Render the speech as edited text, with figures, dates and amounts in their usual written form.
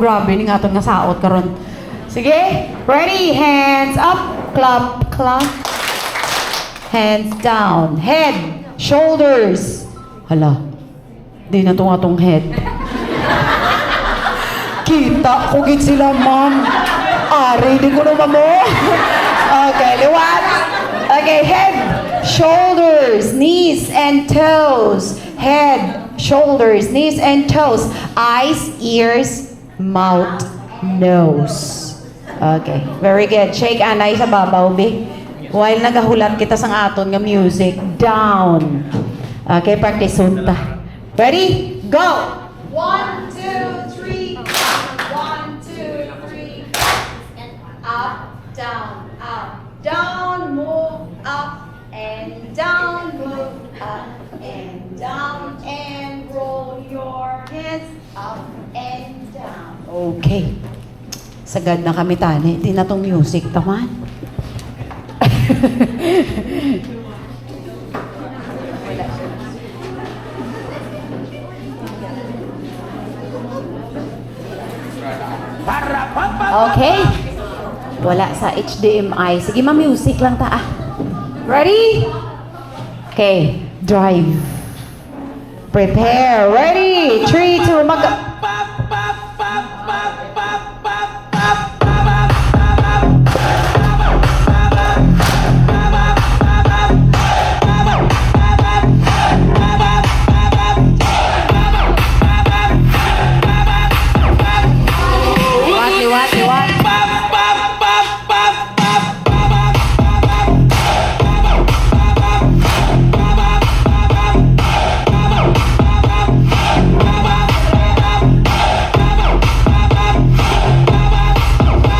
Grabe, ni nga itong nasaot karon. Sige, ready, hands up, clap, clap. Hands down, head, shoulders. Hala, di na itong atong head. Kita ko gid sila, ma'am. Ari, di ko naman mo. Okay, liwat. Okay, head, shoulders, knees, and toes. Head, shoulders, knees, and toes. Eyes, ears, mouth, nose. Okay, very good. Shake anay sa babaw, be. While nagahulat kita sang aton nga music, down. Okay, practice unta. Ready? Go! 1, 2, 3. 1, 2, 3. Up, down, move up and down, move up and down, and roll your hands up and down. Okay. Sagad na kami tani. Di na tong music, taman. Okay. Wala sa HDMI. Sige, ma-music lang ta. Ready? Okay. Drive. Prepare. Ready? 3, 2, mag...